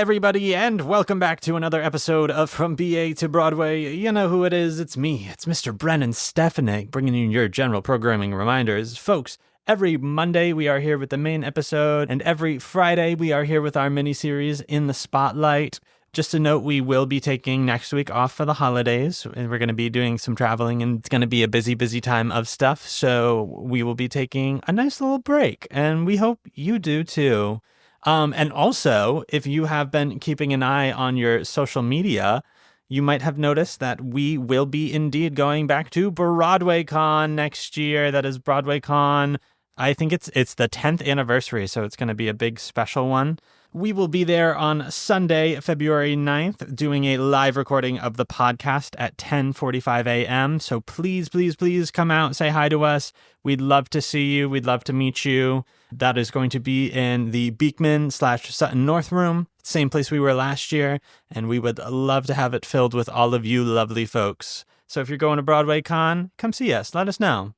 everybody, and welcome back to another episode of From BA to Broadway. You know who it is. It's me. It's Mr. Brennan Stefanik, bringing you your general programming reminders. Folks, every Monday we are here with the main episode, and every Friday we are here with our mini-series In the Spotlight. Just a note, we will be taking next week off for the holidays, and we're going to be doing some traveling, and it's going to be a busy, busy time of stuff, so we will be taking a nice little break, and we hope you do too. And also, if you have been keeping an eye on your social media, you might have noticed that we will be indeed going back to Broadway Con next year. That is Broadway Con. I think it's the 10th anniversary, so it's going to be a big special one. We will be there on Sunday, February 9th, doing a live recording of the podcast at 10:45 a.m. So please, please, please come out, say hi to us. We'd love to see you. We'd love to meet you. That is going to be in the Beekman/Sutton North room, same place we were last year, and we would love to have it filled with all of you lovely folks. So if you're going to Broadway Con, come see us. Let us know.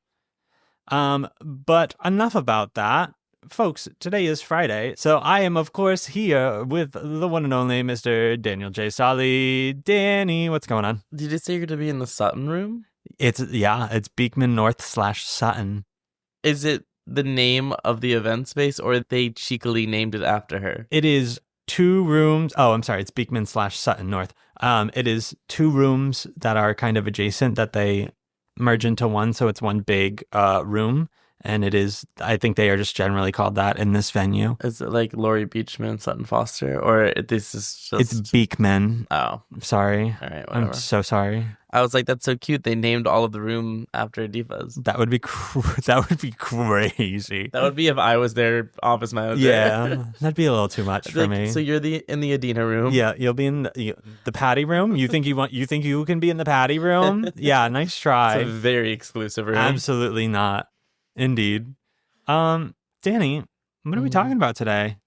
But enough about that. Folks, today is Friday, so I am, of course, here with the one and only Mr. Daniel J. Solly. Danny, what's going on? Did you say you're going to be in the Sutton room? It's Beekman North/Sutton. Is it the name of the event space, or they cheekily named it after her? It is 2 rooms. Oh, I'm sorry. It's Beekman/Sutton North. It is 2 rooms that are kind of adjacent that they merge into one, so it's one big room. And it is, I think they are just generally called that in this venue. Is it like Laurie Beachman, Sutton Foster, or this is just... It's Beekman. Oh. Sorry. All right, whatever. I'm so sorry. I was like, that's so cute. They named all of the room after divas. That would be crazy. That would be if I was their office manager. Yeah, that'd be a little too much for me. So you're in the Adina room. Yeah, you'll be in the Patty room. You think you can be in the Patty room? Yeah, nice try. It's a very exclusive room. Absolutely not. Indeed. Danny, what are we talking about today?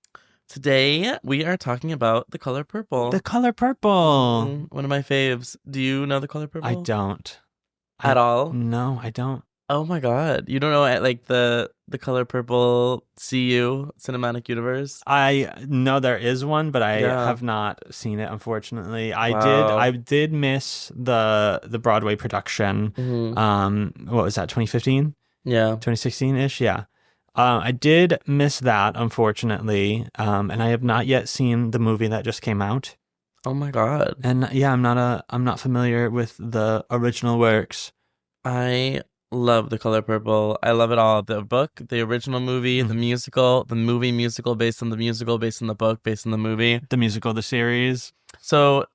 Today, we are talking about The Color Purple. The Color Purple. One of my faves. Do you know The Color Purple? I don't. At all? No, I don't. Oh my god. You don't know like the Color Purple CU Cinematic Universe? I know there is one, but I have not seen it, unfortunately. Wow. I did miss the Broadway production. Mm-hmm. What was that, 2015? Yeah. 2016-ish, yeah. I did miss that, unfortunately, and I have not yet seen the movie that just came out. Oh my god. And yeah, I'm not familiar with the original works. I love The Color Purple. I love it all. The book, the original movie, the musical, the movie musical based on the musical, based on the book, based on the movie. The musical, the series. So...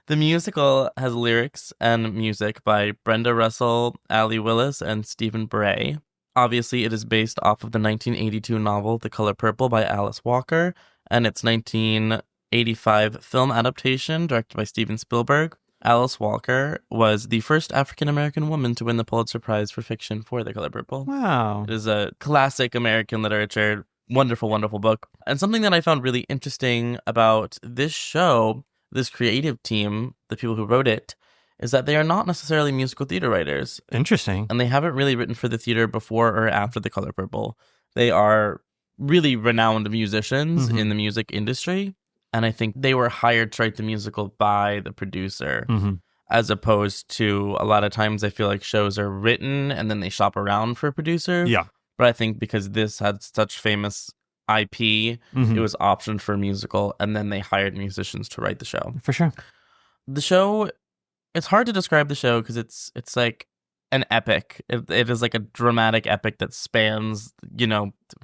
The musical has lyrics and music by Brenda Russell, Allie Willis, and Stephen Bray. Obviously, it is based off of the 1982 novel The Color Purple by Alice Walker, and its 1985 film adaptation directed by Steven Spielberg. Alice Walker was the first African-American woman to win the Pulitzer Prize for fiction for The Color Purple. Wow. It is a classic American literature, wonderful, wonderful book. And something that I found really interesting about this show, this creative team, the people who wrote it, is that they are not necessarily musical theater writers. Interesting. And they haven't really written for the theater before or after The Color Purple. They are really renowned musicians in the music industry. And I think they were hired to write the musical by the producer, as opposed to a lot of times I feel like shows are written and then they shop around for a producer. Yeah. But I think because this had such famous IP, it was optioned for a musical, and then they hired musicians to write the show. For sure. The show, it's hard to describe the show because it's like an epic. It is like a dramatic epic that spans,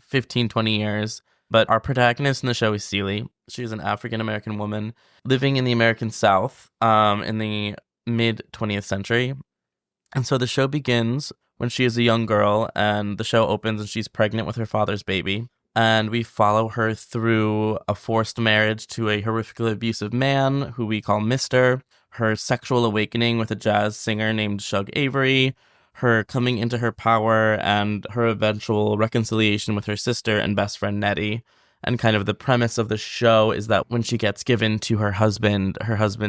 15, 20 years. But our protagonist in the show is Celie. She's an African-American woman living in the American South in the mid-20th century. And so the show begins when she is a young girl, and the show opens and she's pregnant with her father's baby. And we follow her through a forced marriage to a horrifically abusive man who we call Mister, her sexual awakening with a jazz singer named Shug Avery, her coming into her power, and her eventual reconciliation with her sister and best friend Nettie. And kind of the premise of the show is that when she gets given to her husband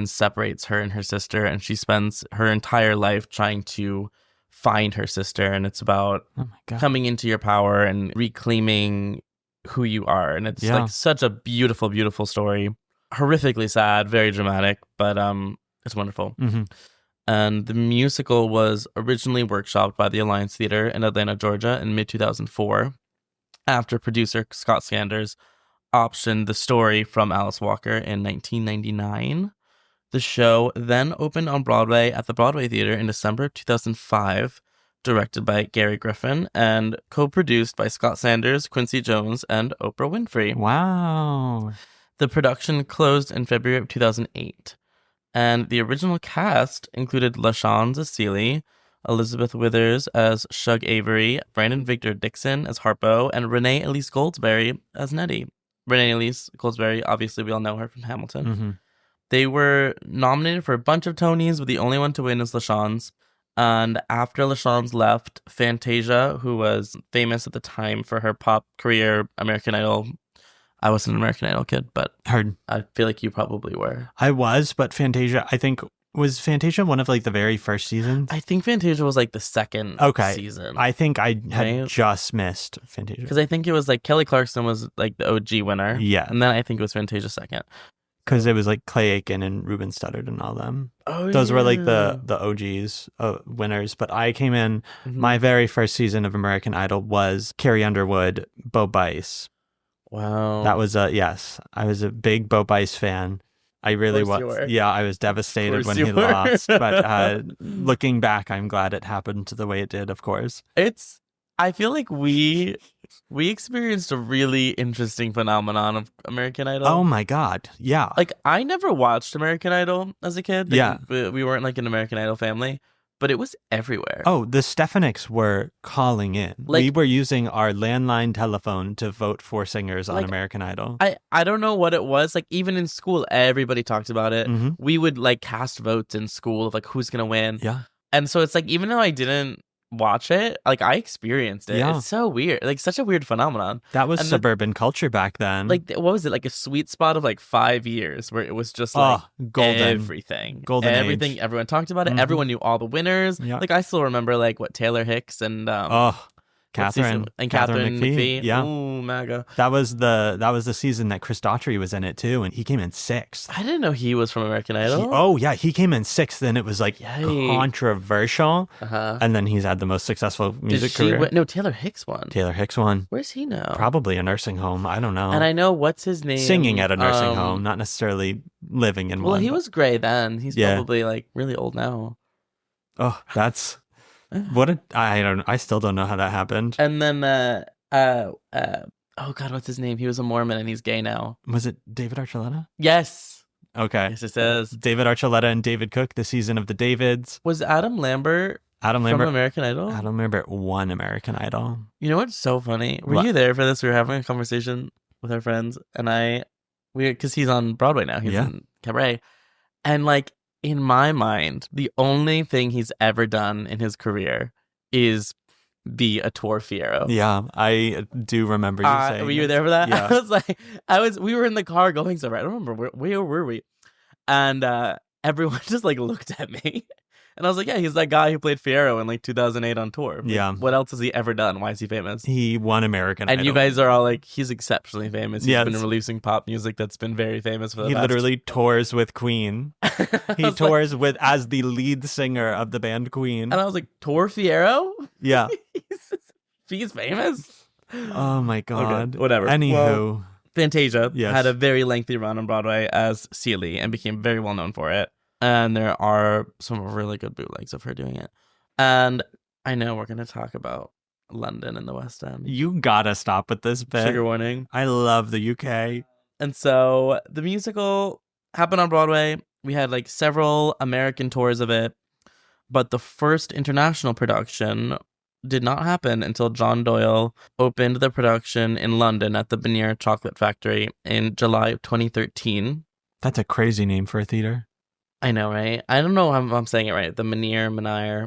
separates her and her sister, and she spends her entire life trying to find her sister. And it's about coming into your power and reclaiming who you are. And it's like such a beautiful, beautiful story. horrifically sad, very dramatic, but it's wonderful. Mm-hmm. And the musical was originally workshopped by the Alliance Theatre in Atlanta, Georgia in mid-2004 after producer Scott Sanders optioned the story from Alice Walker in 1999. The show then opened on Broadway at the Broadway Theatre in December 2005, directed by Gary Griffin and co-produced by Scott Sanders, Quincy Jones, and Oprah Winfrey. Wow. The production closed in February of 2008, and the original cast included LaShawn as Celie, Elizabeth Withers as Shug Avery, Brandon Victor Dixon as Harpo, and Renee Elise Goldsberry as Nettie. Renee Elise Goldsberry, obviously we all know her from Hamilton. Mm-hmm. They were nominated for a bunch of Tonys, but the only one to win is LaShawn's. And after LaShawn's left, Fantasia, who was famous at the time for her pop career, American Idol. I wasn't an American Idol kid, but Heard. I feel like you probably were. I was, but Fantasia, I think, was Fantasia one of like the very first seasons? I think Fantasia was like the second season. I think I had Right? just missed Fantasia. Because I think it was like Kelly Clarkson was like the OG winner. Yeah. And then I think it was Fantasia second. Because it was like Clay Aiken and Ruben Studdard and all them. Oh, Those were like the OGs winners. But I came in, my very first season of American Idol was Carrie Underwood, Bo Bice. Wow. That was yes. I was a big Bo Bice fan. I really was. you were. Yeah, I was devastated when you he were. lost. But looking back, I'm glad it happened the way it did, of course. I feel like we experienced a really interesting phenomenon of American Idol. Oh my God. Yeah. Like, I never watched American Idol as a kid. Like, Yeah. We weren't like an American Idol family, but it was everywhere. Oh, the Stefaniks were calling in. Like- we were using our landline telephone to vote for singers on Like, American Idol. I don't know what it was. Like, even in school, everybody talked about it. Mhm. We would like cast votes in school of like who's gonna win. Yeah. And so it's like, even though I didn't watch it, like I experienced it. Yeah. It's so weird. Like, such a weird phenomenon. That was And suburban culture back then. Like, what was it? Like a sweet spot of like 5 years where it was just oh, like golden. everything. Golden everything. age. Everyone talked about it. Mhm. Everyone knew all the winners. Yeah. Like, I still remember like what Taylor Hicks and Oh, Catherine McPhee. Yeah. Ooh, MAGA. That was the season that Chris Daughtry was in it too, and he came in sixth. I didn't know he was from American Idol. Oh yeah, he came in sixth, and it was like Yay. controversial. Uh-huh. And then he's had the most successful music career. No, Taylor Hicks won. Taylor Hicks won. Where's he now? Probably a nursing home. I don't know. And I know what's his name. Singing at a nursing home, not necessarily living in one. Well, he but- was gray then. He's Yeah. probably like really old now. Oh, that's I still don't know how that happened. And then oh God, what's his name? He was a Mormon and he's gay now. Was it David Archuleta? Yes. Okay. Yes, it says. David Archuleta and David Cook, the season of the Davids. Was Adam Lambert Adam from Lambert. American Idol? Adam Lambert won American Idol. You know what's so funny? Were What? you there for this? We were having a conversation with our friends, and because he's on Broadway now. He's Yeah. in Cabaret, and like in my mind, the only thing he's ever done in his career is be a tour Fiero. Yeah, I do remember you saying. Were you this. there for that? Yeah. We were in the car going somewhere. I don't remember where were we, and everyone just like looked at me. And I was like, yeah, he's that guy who played Fiero in like 2008 on tour. Like, Yeah. what else has he ever done? Why is he famous? He won American Idol. And you guys are all like, he's exceptionally famous. He's Yes. been releasing pop music that's been very famous for the He past... literally tours with Queen. He was tours with as the lead singer of the band Queen. And I was like, Tour Fiero? Yeah. He's famous? Oh my God. Okay, whatever. Anywho. Well, Fantasia Yes. had a very lengthy run on Broadway as Celie and became very well known for it. And there are some really good bootlegs of her doing it. And I know we're going to talk about London and the West End. You gotta stop with this bit. Trigger warning. I love the UK. And so the musical happened on Broadway. We had like several American tours of it. But the first international production did not happen until John Doyle opened the production in London at the Benear Chocolate Factory in July of 2013. That's a crazy name for a theater. I know, right? I don't know if I'm saying it right. The Menear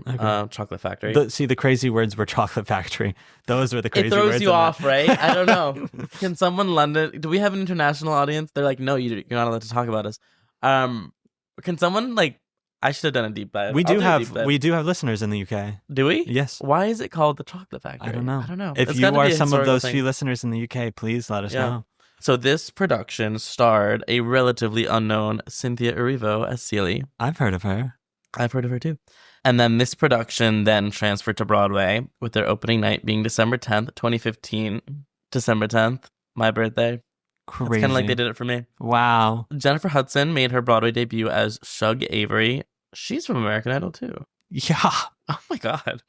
Okay. Chocolate Factory. The crazy words were chocolate factory. Those were the crazy It words. throws you off, right? I don't know. Can someone London... Do we have an international audience? They're like, no, you're not allowed to talk about us. Can someone like... I should have done a deep dive. We I'll do do a deep dive. have listeners in the UK. Do we? Yes. Why is it called the Chocolate Factory? I don't know. I don't know. If It's you gotta are be a some of historical those thing. few listeners in the UK, please let us Yeah. know. So this production starred a relatively unknown Cynthia Erivo as Celie. I've heard of her. I've heard of her too. And then this production then transferred to Broadway, with their opening night being December 10th, 2015. December 10th, my birthday. Crazy. It's kind of like they did it for me. Wow. Jennifer Hudson made her Broadway debut as Shug Avery. She's from American Idol too. Yeah. Oh my God.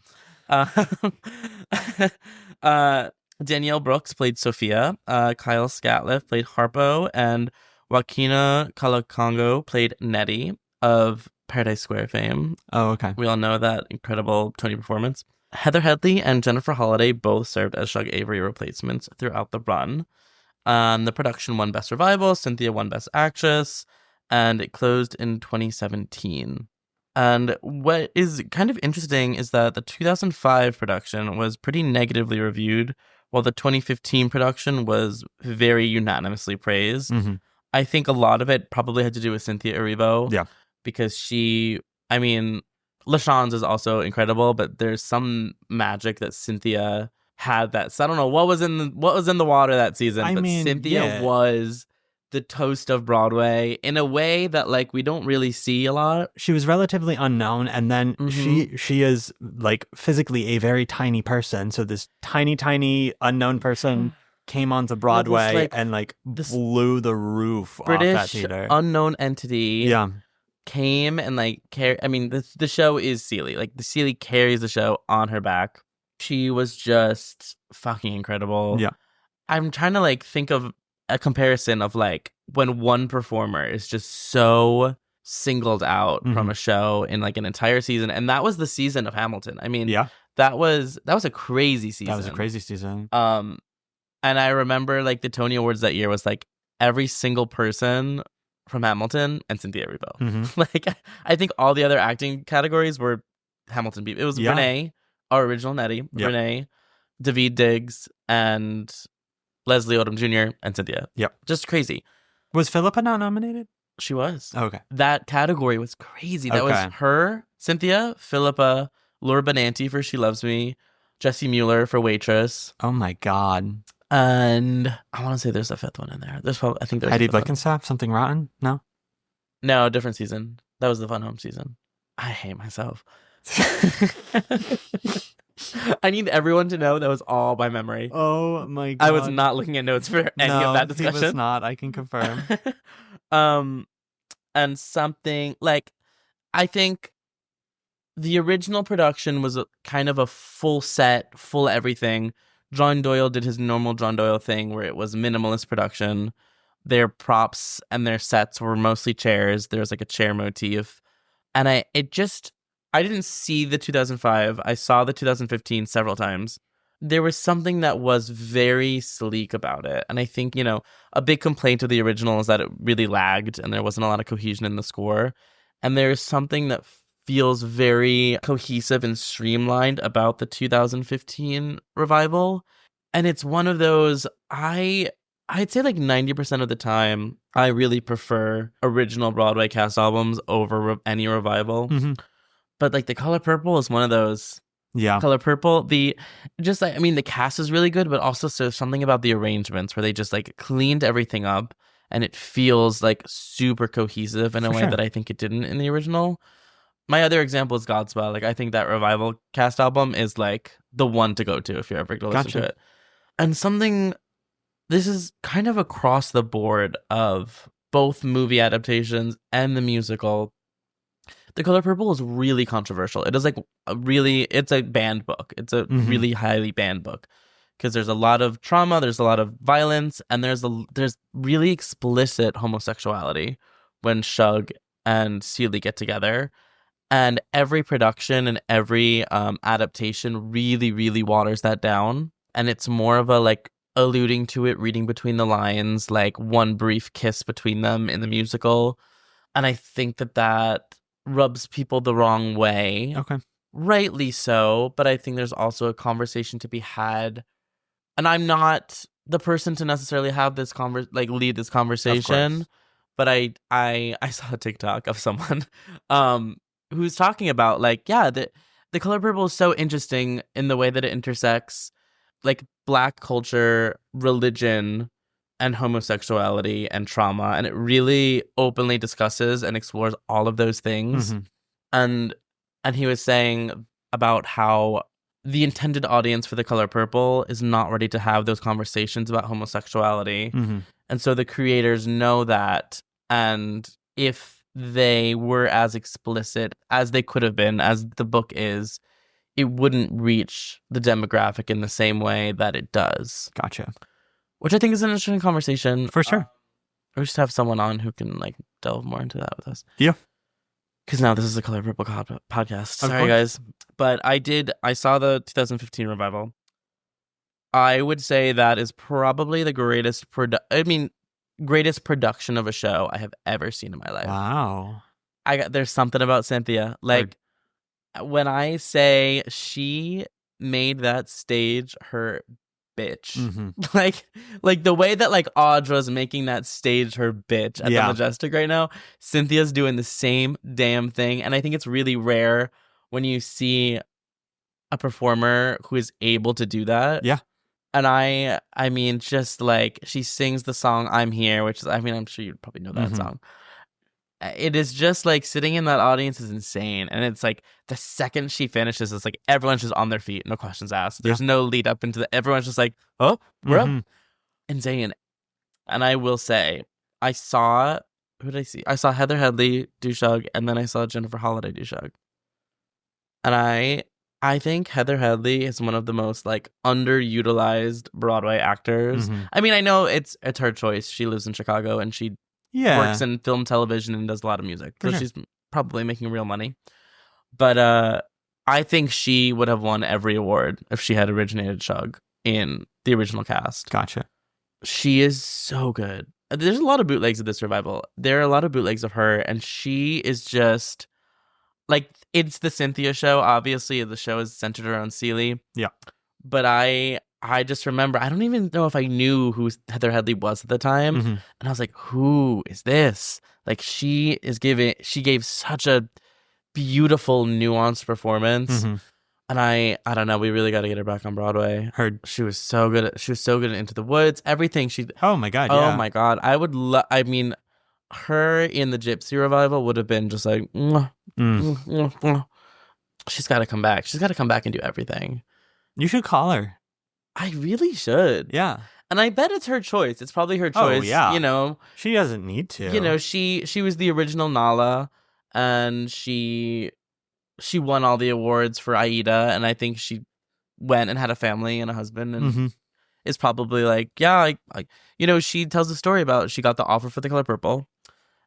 Danielle Brooks played Sophia. Kyle Scatliff played Harpo. And Joaquina Calacongo played Nettie of Paradise Square fame. Oh, okay. We all know that incredible Tony performance. Heather Headley and Jennifer Holliday both served as Shug Avery replacements throughout the run. The production won Best Revival, Cynthia won Best Actress, and it closed in 2017. And what is kind of interesting is that the 2005 production was pretty negatively reviewed, while the 2015 production was very unanimously praised. Mm-hmm. I think a lot of it probably had to do with Cynthia Erivo. Yeah. Because LaShawne's is also incredible, but there's some magic that Cynthia had. So I don't know what was in the water that season, Cynthia was the toast of Broadway in a way that like we don't really see a lot. She was relatively unknown, and then she is like physically a very tiny person. So this tiny unknown person came onto Broadway and blew the roof off that theater. British unknown entity. Yeah. Came and the show is Celie. Like the Celie carries the show on her back. She was just fucking incredible. Yeah. I'm trying to think of a comparison of when one performer is just so singled out from a show in an entire season, and that was the season of Hamilton. I mean, yeah, that was a crazy season. That was a crazy season. And I remember the Tony Awards that year was every single person from Hamilton and Cynthia Erivo. Mm-hmm. I think all the other acting categories were Hamilton people. It was Renee, our original Nettie, Renee, Daveed Diggs, and Leslie Odom Jr. and Cynthia. Yep. Just crazy. Was Philippa not nominated? She was. Okay. That category was crazy. That was her, Cynthia, Philippa, Laura Benanti for She Loves Me, Jessie Mueller for Waitress. Oh my God. And I want to say there's a fifth one in there. There's Eddie Blickenstaff, Something Rotten? No, different season. That was the Fun Home season. I hate myself. I need everyone to know that was all by memory. Oh my God. I was not looking at notes for any of that discussion. No, he was not. I can confirm. And something I think the original production was kind of a full set, full everything. John Doyle did his normal John Doyle thing where it was minimalist production. Their props and their sets were mostly chairs. There was a chair motif. And I didn't see the 2005. I saw the 2015 several times. There was something that was very sleek about it. And I think, a big complaint of the original is that it really lagged and there wasn't a lot of cohesion in the score. And there's something that feels very cohesive and streamlined about the 2015 revival. And it's one of those, I'd say 90% of the time, I really prefer original Broadway cast albums over any revival. Mm-hmm. But The Color Purple is one of those. Yeah. Color Purple, the cast is really good, but also there's something about the arrangements where they just cleaned everything up and it feels super cohesive in a way that I think it didn't in the original. My other example is Godspell. I think that revival cast album is the one to go to if you're ever going to listen to it. And this is kind of across the board of both movie adaptations and the musical. The Color Purple is really controversial. It is it's a banned book. It's a really highly banned book because there's a lot of trauma, there's a lot of violence, and there's really explicit homosexuality when Shug and Celie get together. And every production and every adaptation really, really waters that down. And it's more of a alluding to it, reading between the lines, one brief kiss between them in the musical. And I think that rubs people the wrong way. Okay. Rightly so. But I think there's also a conversation to be had. And I'm not the person to necessarily have this lead this conversation. But I saw a TikTok of someone who's talking about the Color Purple is so interesting in the way that it intersects Black culture, religion, and homosexuality and trauma, and it really openly discusses and explores all of those things. And he was saying about how the intended audience for The Color Purple is not ready to have those conversations about homosexuality. And so the creators know that, and if they were as explicit as they could have been, as the book is, it wouldn't reach the demographic in the same way that it does. Gotcha. Which I think is an interesting conversation. For sure. We should have someone on who can like delve more into that with us. Yeah. Because now this is a Color Purple podcast. Sorry, course. guys. But I saw the 2015 revival. I would say that is probably the greatest production of a show I have ever seen in my life. Wow. There's something about Cynthia. Like, when I say she made that stage her bitch. Like the way that like Audra's making that stage her bitch at the Majestic right now, Cynthia's doing the same damn thing. And I think it's really rare when you see a performer who is able to do that. Yeah. And I mean, just like she sings the song I'm Here, which is, I mean, I'm sure you probably know that song. It is just like sitting in that audience is insane. And it's like the second she finishes, it's like everyone's just on their feet, no questions asked. There's no lead up into everyone's just like, oh, we're up. Insane. And I will say, I saw, who did I see? I saw Heather Headley do Shug, and then I saw Jennifer Holliday do Shug. And I think Heather Headley is one of the most like underutilized Broadway actors. I mean, I know it's her choice. She lives in Chicago and she works in film, television, and does a lot of music. So she's probably making real money. But I think she would have won every award if she had originated Shug in the original cast. Gotcha. She is so good. There's a lot of bootlegs of this revival. There are a lot of bootlegs of her, and she is just like, it's the Cynthia show. Obviously, the show is centered around Celie. Yeah. But I just remember, I don't even know if I knew who Heather Headley was at the time. And I was like, who is this? Like, she gave such a beautiful, nuanced performance. And I don't know, we really got to get her back on Broadway. She was so good at Into the Woods. Everything oh my God, yeah. Oh my God. I mean, her in the Gypsy revival would have been just like, she's got to come back. She's got to come back and do everything. You should call her. I really should. Yeah. And I bet it's her choice. It's probably her choice. Oh, yeah. You know, she doesn't need to. You know, she was the original Nala, and she won all the awards for Aida, and I think she went and had a family and a husband, and is probably like, yeah, you know, she tells the story about she got the offer for The Color Purple,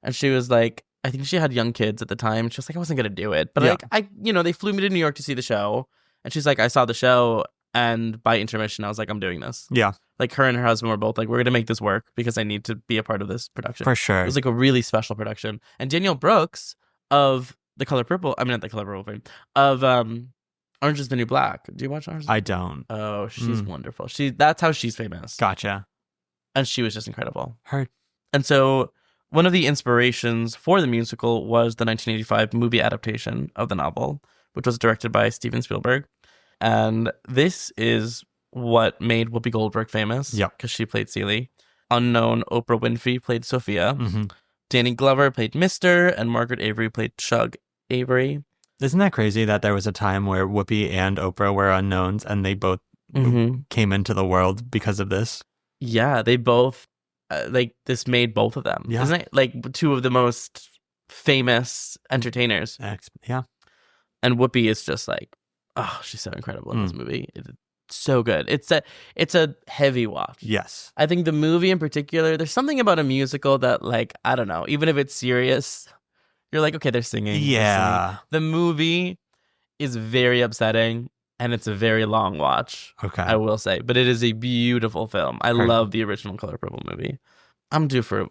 and she was like, I think she had young kids at the time. She was like, I wasn't gonna do it, but like, you know, they flew me to New York to see the show, and she's like, I saw the show, and by intermission, I was like, I'm doing this. Yeah. Like, her and her husband were both like, we're going to make this work because I need to be a part of this production. For sure. It was like a really special production. And Danielle Brooks of The Color Purple, I mean, not The Color Purple, of Orange is the New Black. Do you watch Orange? I don't. Oh, she's wonderful. That's how she's famous. Gotcha. And she was just incredible. Her. And so one of the inspirations for the musical was the 1985 movie adaptation of the novel, which was directed by Steven Spielberg. And this is what made Whoopi Goldberg famous. Yep. Because she played Celie. Unknown Oprah Winfrey played Sophia. Danny Glover played Mr. And Margaret Avery played Shug Avery. Isn't that crazy that there was a time where Whoopi and Oprah were unknowns and they both came into the world because of this? Yeah, they both, like, this made both of them. Yeah. Isn't it? Like, two of the most famous entertainers. Yeah. And Whoopi is just like, oh, she's so incredible in this movie. It's so good. It's a heavy watch. Yes. I think the movie in particular, there's something about a musical that, like, I don't know, even if it's serious, you're like, okay, they're singing. Yeah. They're singing. The movie is very upsetting, and it's a very long watch. Okay. I will say. But it is a beautiful film. I love the original Color Purple movie.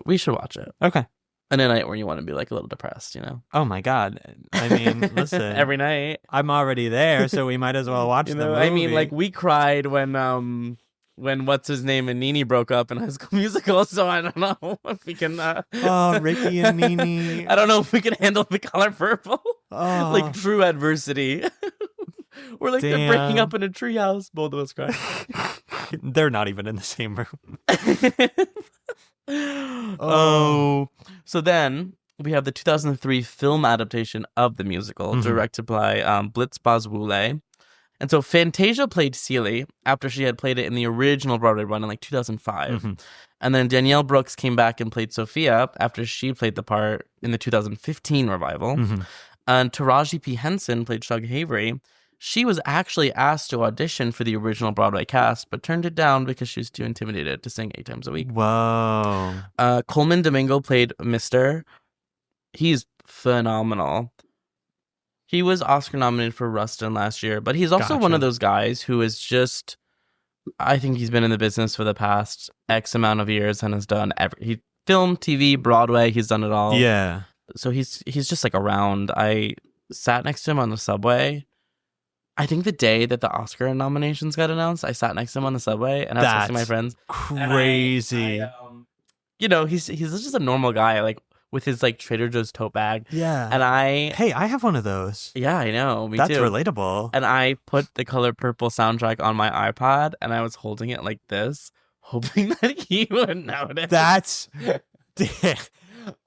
We should watch it. Okay. And a night where you want to be like a little depressed, you know? Oh my God. I mean, listen. Every night. I'm already there, so we might as well watch the movie. I mean, like, we cried when what's his name and Nene broke up in High School Musical, so I don't know if we can oh, Ricky and Nene. I don't know if we can handle The Color Purple. Oh. Like true adversity. We're like, they're breaking up in a treehouse. Both of us cried. They're not even in the same room. So then we have the 2003 film adaptation of the musical, directed by Blitz Bazwule. And so Fantasia played Celie after she had played it in the original Broadway run in like 2005. And then Danielle Brooks came back and played Sophia after she played the part in the 2015 revival. And Taraji P. Henson played Shug Havery. She was actually asked to audition for the original Broadway cast, but turned it down because she was too intimidated to sing 8 times a week. Whoa. Coleman Domingo played Mr. He's phenomenal. He was Oscar nominated for Rustin last year, but he's also one of those guys who is just, I think he's been in the business for the past X amount of years and has done he film, TV, Broadway, he's done it all. Yeah. So he's just like around. I sat next to him on the subway. I think the day that the Oscar nominations got announced, I sat next to him on the subway and I was texting my friends. Crazy. He's just a normal guy, like with his like Trader Joe's tote bag. Yeah. And I have one of those. Yeah, I know. Me That's too. relatable. And I put the Color Purple soundtrack on my iPod and I was holding it like this, hoping that he would notice. That's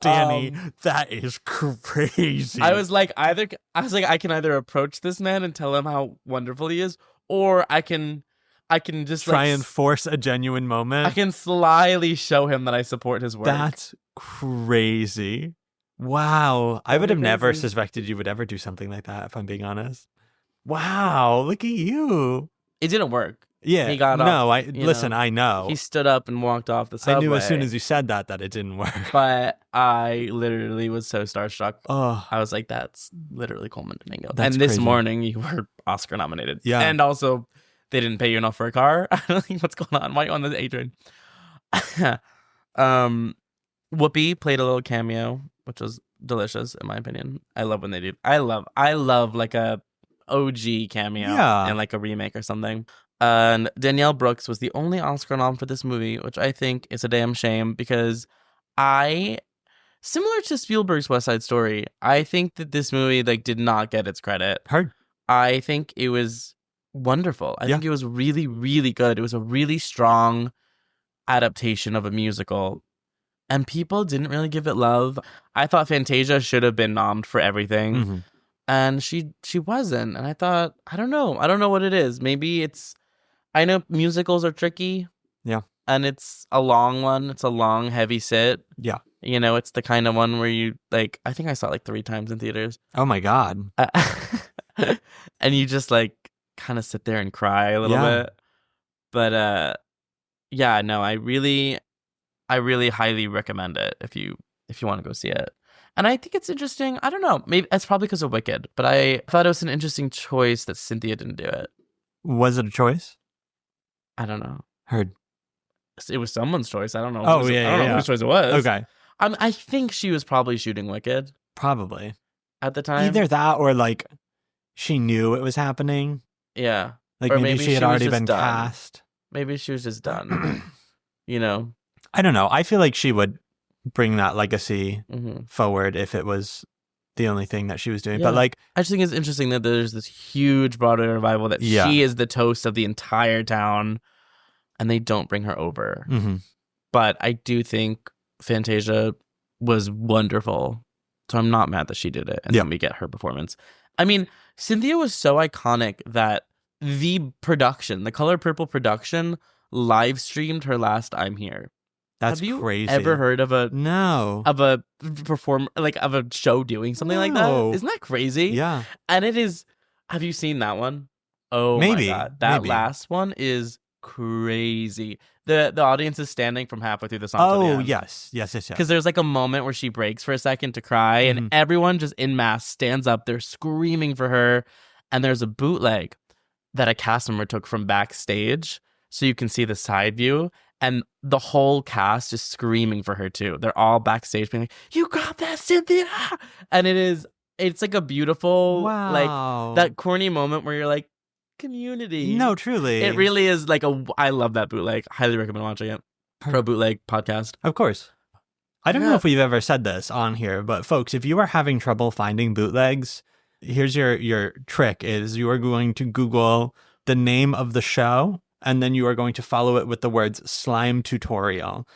Danny, that is crazy. I was like, I can either approach this man and tell him how wonderful he is, or I can just try and force a genuine moment. I can slyly show him that I support his work. That's crazy. Wow. I would have never suspected you would ever do something like that, if I'm being honest. Wow, look at you. It didn't work. Yeah. He got no, off, I know. He stood up and walked off the subway. I knew as soon as you said that it didn't work. But I literally was so starstruck. Oh. I was like, that's literally Coleman Domingo. That's and this crazy. morning you were Oscar nominated. Yeah. And also they didn't pay you enough for a car. I don't think what's going on. Why are you on the A train? Whoopi played a little cameo, which was delicious in my opinion. I love when they do. I love like a OG cameo and like a remake or something. And Danielle Brooks was the only Oscar nom for this movie, which I think is a damn shame because similar to Spielberg's West Side Story, I think that this movie like did not get its credit. I think it was wonderful. I think it was really, really good. It was a really strong adaptation of a musical. And people didn't really give it love. I thought Fantasia should have been nommed for everything. And she wasn't. And I thought, I don't know what it is. Maybe I know musicals are tricky. Yeah. And it's a long one. It's a long, heavy sit. Yeah. It's the kind of one where you, like, I think I saw it like 3 times in theaters. Oh my God. And you just, like, kind of sit there and cry a little bit. But, I really highly recommend it if you want to go see it. And I think it's interesting. I don't know. Maybe it's probably because of Wicked, but I thought it was an interesting choice that Cynthia didn't do it. Was it a choice? I don't know. Heard. It was someone's choice. I don't know. I don't know whose choice it was. Okay. I think she was probably shooting Wicked. Probably. At the time. Either that or like she knew it was happening. Yeah. Like maybe she had already been cast. Maybe she was just done. I don't know. I feel like she would bring that legacy forward if it was the only thing that she was doing. But like, I just think it's interesting that there's this huge Broadway revival that she is the toast of the entire town and they don't bring her over. But I do think Fantasia was wonderful. So I'm not mad that she did it. And then we get her performance. I mean, Cynthia was so iconic that the Color Purple production live streamed her last I'm Here. That's Have you crazy. Ever heard of a show doing something like that? Isn't that crazy? Yeah. And it is. Have you seen that one? Oh maybe. My God. That last one is crazy. The audience is standing from halfway through the song. Oh, yes. Because there's like a moment where she breaks for a second to cry, and everyone just en masse stands up. They're screaming for her, and there's a bootleg that a cast member took from backstage, so you can see the side view. And the whole cast is screaming for her too. They're all backstage being like, "You got that, Cynthia!" And it's like a beautiful, like that corny moment where you're like, community. No, truly. It really is like I love that bootleg. Highly recommend watching it. Pro Bootleg Podcast. Of course. I don't know if we've ever said this on here, but folks, if you are having trouble finding bootlegs, here's your trick is you are going to Google the name of the show and then you are going to follow it with the words slime tutorial.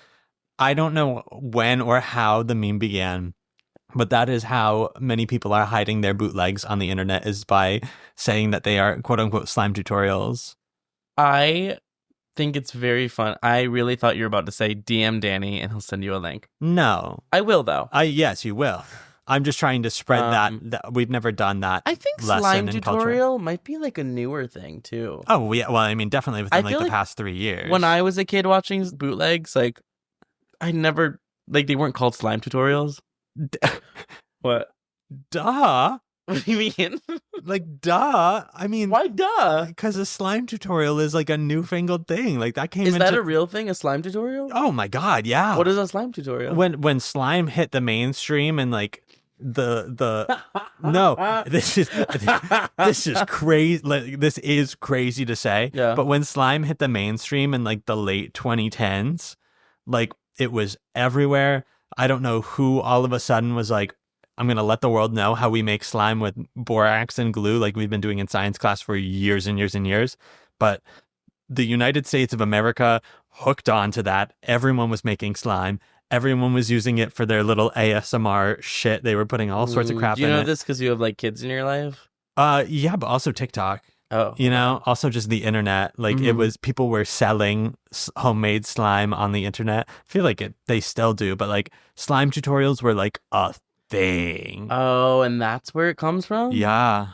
I don't know when or how the meme began, but that is how many people are hiding their bootlegs on the internet, is by saying that they are quote unquote slime tutorials. I think it's very fun. I really thought you were about to say DM Danny and he'll send you a link. No. I will, though. Yes, you will. I'm just trying to spread that we've never done that. I think slime tutorial might be like a newer thing too. Oh yeah, well, I mean, definitely within like the past 3 years. When I was a kid watching bootlegs, like I never like they weren't called slime tutorials. What? Duh. What do you mean? Like, duh. I mean, why duh? Because a slime tutorial is like a newfangled thing. Like that came. Is that a real thing? A slime tutorial? Oh my god, yeah. What is a slime tutorial? When slime hit the mainstream and like the no, this is crazy. Like, this is crazy to say. Yeah. But when slime hit the mainstream in like the late 2010s, like it was everywhere. I don't know who all of a sudden was like, I'm going to let the world know how we make slime with borax and glue, like we've been doing in science class for years and years and years. But the United States of America hooked on to that. Everyone was making slime. Everyone was using it for their little ASMR shit. They were putting all sorts of crap in it. Do you know this because you have like kids in your life? Yeah, but also TikTok. Oh. You know, also just the internet. Like it was, people were selling homemade slime on the internet. I feel like they still do, but like slime tutorials were like a thing. Oh, and that's where it comes from? Yeah.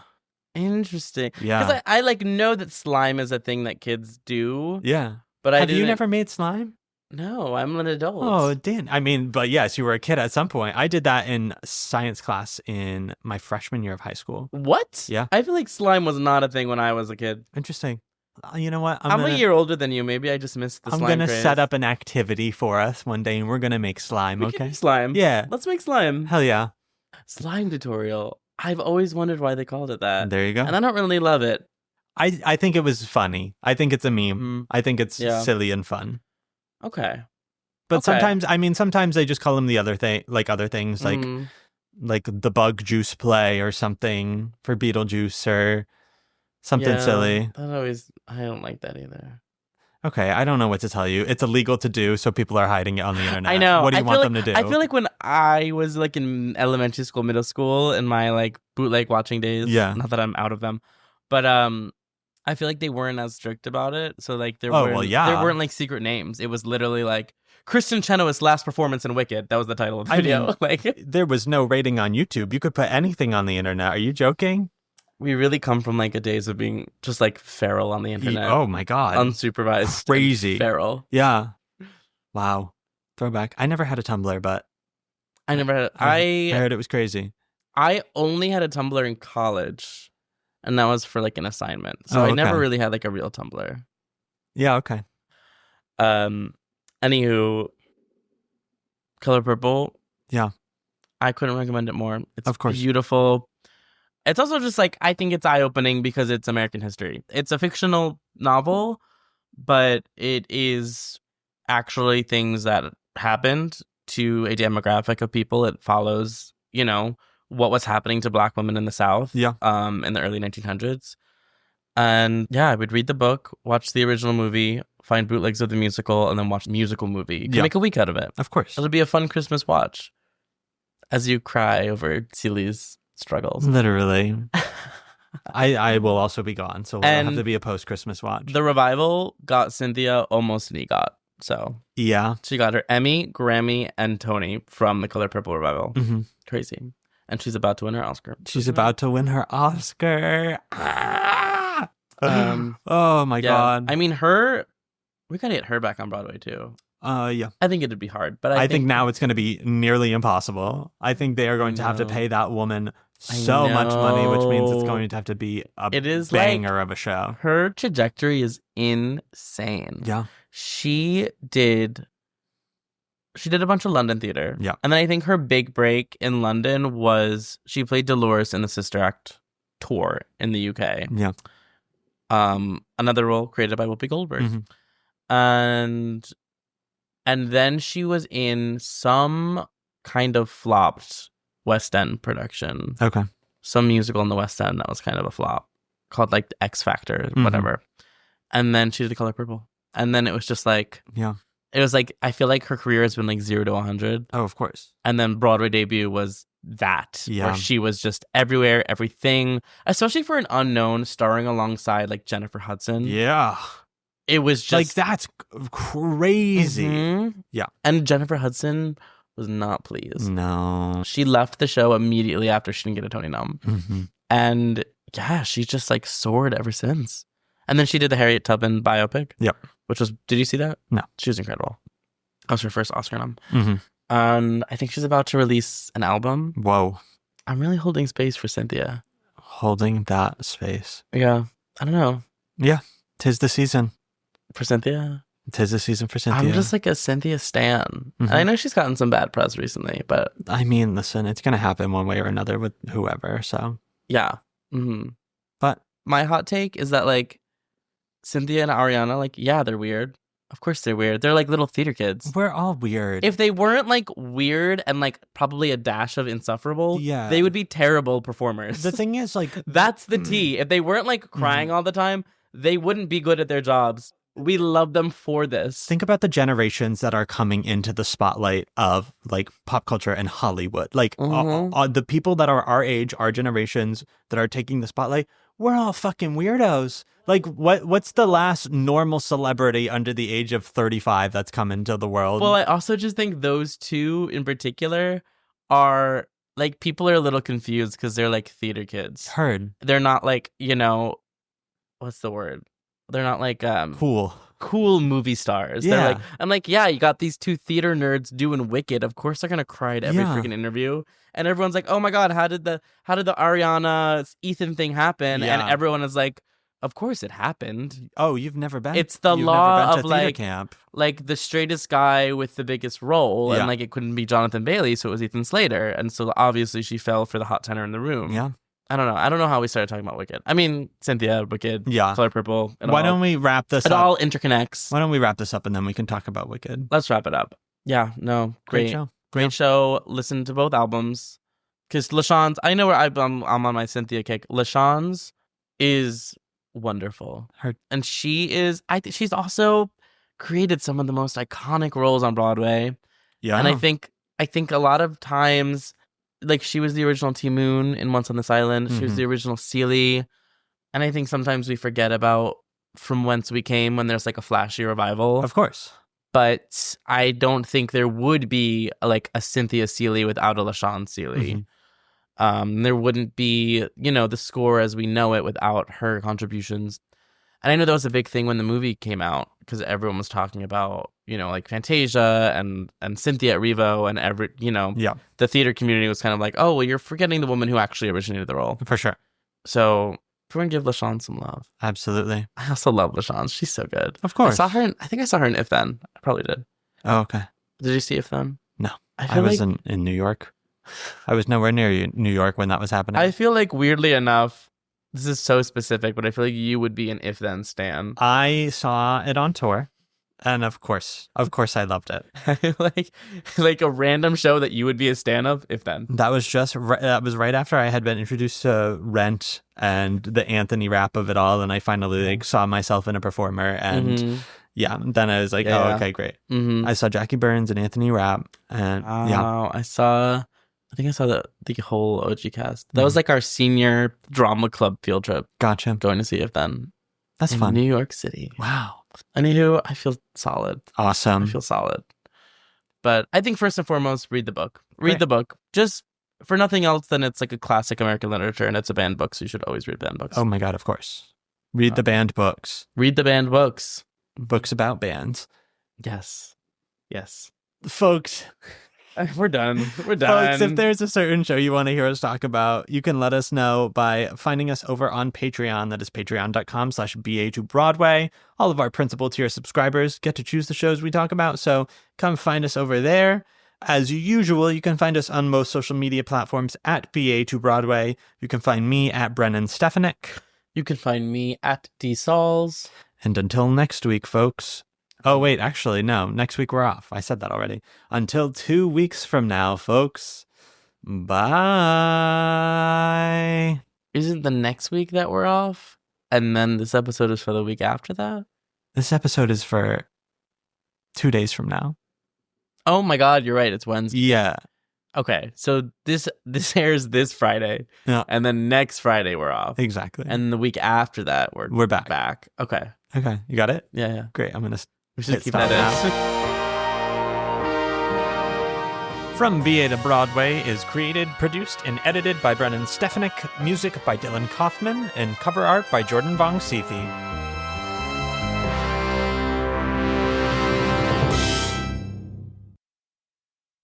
Interesting. Yeah. Because I like know that slime is a thing that kids do. Yeah. But have you never made slime? No, I'm an adult. Oh, Dan. I mean, but yes, you were a kid at some point. I did that in science class in my freshman year of high school. What? Yeah. I feel like slime was not a thing when I was a kid. Interesting. You know what? I'm a year older than you. Maybe I just missed the slime I'm going to craze. set up an activity for us one day and we're going to make slime, We okay? can do slime. Yeah. Let's make slime. Hell yeah. Slime tutorial. I've always wondered why they called it that. There you go. And I don't really love it. I think it was funny. I think it's a meme. Mm-hmm. I think it's silly and fun. Okay. But sometimes they just call them the other thing, like other things, like the bug juice play or something for Beetlejuice or something silly. I don't like that either. Okay, I don't know what to tell you. It's illegal to do, so people are hiding it on the internet. I know. What do you want them to do? I feel like when I was like in elementary school, middle school, in my like bootleg watching days. Yeah. Not that I'm out of them, but I feel like they weren't as strict about it. So like there weren't like secret names. It was literally like Kristen Chenoweth's last performance in Wicked. That was the title of the video. Like there was no rating on YouTube. You could put anything on the internet. Are you joking? We really come from like a days of being just like feral on the internet. Oh my god, unsupervised, crazy, feral. Yeah, wow, throwback. I never had a Tumblr, but I never had. I heard it was crazy. I only had a Tumblr in college, and that was for like an assignment. So I never really had like a real Tumblr. Yeah. Okay. Anywho, Color Purple. Yeah. I couldn't recommend it more. It's of course beautiful. It's also just like, I think it's eye-opening because it's American history. It's a fictional novel, but it is actually things that happened to a demographic of people. It follows, you know, what was happening to Black women in the South in the early 1900s. And yeah, I would read the book, watch the original movie, find bootlegs of the musical, and then watch the musical movie. You can make a week out of it. Of course. It'll be a fun Christmas watch as you cry over Celi's struggles. Literally. I will also be gone, so it'll have to be a post-Christmas watch. The revival got Cynthia almost an EGOT. So yeah, she got her Emmy, Grammy, and Tony from the Color Purple revival. Mm-hmm. Crazy. And she's about to win her Oscar. She's about to win her Oscar. Oh my god. I mean, we gotta get her back on Broadway too. Yeah. I think it'd be hard, but I think now it's going to be nearly impossible. I think they are going to have to pay that woman so much money, which means it's going to have to be a banger of a show. Her trajectory is insane. Yeah. She did a bunch of London theater. Yeah. And then I think her big break in London was she played Dolores in the Sister Act tour in the UK. Yeah. Another role created by Whoopi Goldberg. Mm-hmm. And then she was in some kind of flopped West End production. Okay. Some musical in the West End that was kind of a flop called like X Factor, whatever. And then she did The Color Purple. And then it was just like, Yeah. It was like, I feel like her career has been like 0 to 100. Oh, of course. And then Broadway debut was that, Yeah. where she was just everywhere, everything, especially for an unknown starring alongside like Jennifer Hudson. Yeah. It was just like, that's crazy. Mm-hmm. Yeah. And Jennifer Hudson was not pleased. No. She left the show immediately after she didn't get a Tony nom. Mm-hmm. And yeah, she just like soared ever since. And then she did the Harriet Tubman biopic. Yep. Which was, did you see that? No. She was incredible. That was her first Oscar nom. Mm-hmm. And I think she's about to release an album. Whoa. I'm really holding space for Cynthia. Holding that space. Yeah. I don't know. Yeah. 'Tis the season. For Cynthia? 'Tis the season for Cynthia. I'm just like a Cynthia stan. Mm-hmm. And I know she's gotten some bad press recently, but I mean, listen, it's going to happen one way or another with whoever, so. yeah. Mm-hmm. But my hot take is that like Cynthia and Ariana, like, yeah, they're weird. Of course they're weird. They're like little theater kids. we're all weird. If they weren't like weird and like probably a dash of insufferable, Yeah. they would be terrible performers. The thing is, like, That's the tea. If they weren't like crying all the time, they wouldn't be good at their jobs. We love them for this. think about the generations that are coming into the spotlight of like pop culture and Hollywood. Like the people that are our age, our generations that are taking the spotlight, we're all fucking weirdos. Like what's the last normal celebrity under the age of 35 that's come into the world? Well, I also just think those two in particular are like, people are a little confused because they're like theater kids. Heard. They're not like, what's the word? They're not like cool movie stars. Yeah. They're like, I'm like, yeah, you got these two theater nerds doing Wicked. Of course they're gonna cry at every freaking interview. And everyone's like, oh my god, how did the Ariana Ethan thing happen? Yeah. And everyone is like, of course it happened. Oh, you've never been. It's the you've law never been of to theater like camp. Like the straightest guy with the biggest role, Yeah. and like it couldn't be Jonathan Bailey, so it was Ethan Slater, and so obviously she fell for the hot tenor in the room. Yeah. I don't know how we started talking about Wicked. I mean, Cynthia, Wicked, Yeah. Color Purple. Why don't we wrap this It up? all interconnects. Why don't we wrap this up and then we can talk about Wicked? Let's wrap it up. Yeah, no, Great show. Great show. Listen to both albums. Because LaShawn's, I know where I'm on my Cynthia kick. LaShawn's is wonderful. And she is, I think she's also created some of the most iconic roles on Broadway. Yeah. And I think a lot of times, like, she was the original T Moon in Once on This Island. She was the original Celie. And I think sometimes we forget about From Whence We Came when there's like a flashy revival. Of course. But I don't think there would be like a Cynthia Celie without a LaShawn Celie. There wouldn't be, the score as we know it without her contributions. And I know that was a big thing when the movie came out because everyone was talking about, like Fantasia and Cynthia at Revo and the theater community was kind of like, oh, well, you're forgetting the woman who actually originated the role. For sure. So if we're going to give LaShawn some love. Absolutely. I also love LaShawn. She's so good. Of course. I think I saw her in If Then. I probably did. Oh, okay. Did you see If Then? No. I was in New York. I was nowhere near New York when that was happening. I feel like, weirdly enough, this is so specific, but I feel like you would be an If Then stan. I saw it on tour, and of course I loved it. like a random show that you would be a stan of, If Then. That was right after I had been introduced to Rent and the Anthony rap of it all, and I finally saw myself in a performer, and yeah, then I was like, okay, great. I saw Jackie Burns and Anthony Rapp, and I think I saw the whole OG cast. That was like our senior drama club field trip. Gotcha. Going to see If Then. That's in fun. New York City. Wow. Anywho, I feel solid. Awesome. I feel solid. But I think first and foremost, read the book. Read the book. Just for nothing else than it's like a classic American literature and it's a banned book, so you should always read banned books. Oh my God, of course. Read the banned books. Read the banned books. Books about bands. Yes. Folks. We're done. Folks, if there's a certain show you want to hear us talk about, you can let us know by finding us over on Patreon. That is patreon.com/BA2Broadway. All of our principal tier subscribers get to choose the shows we talk about, so come find us over there. As usual, you can find us on most social media platforms at BA2Broadway. You can find me at Brennan Stefanik. You can find me at DSauls. And until next week, folks. Oh, wait, actually, no. Next week we're off. I said that already. Until 2 weeks from now, folks. Bye. Isn't the next week that we're off? And then this episode is for the week after that? This episode is for 2 days from now. Oh my God, you're right. It's Wednesday. Yeah. Okay, so this airs this Friday. Yeah. And then next Friday we're off. Exactly. And the week after that we're back. Okay. Okay. You got it? Yeah. Great. I'm going to We should hit keep stop that now. From BA to Broadway is created, produced, and edited by Brennan Stefanik, music by Dylan Kaufman, and cover art by Jordan Vongsithi.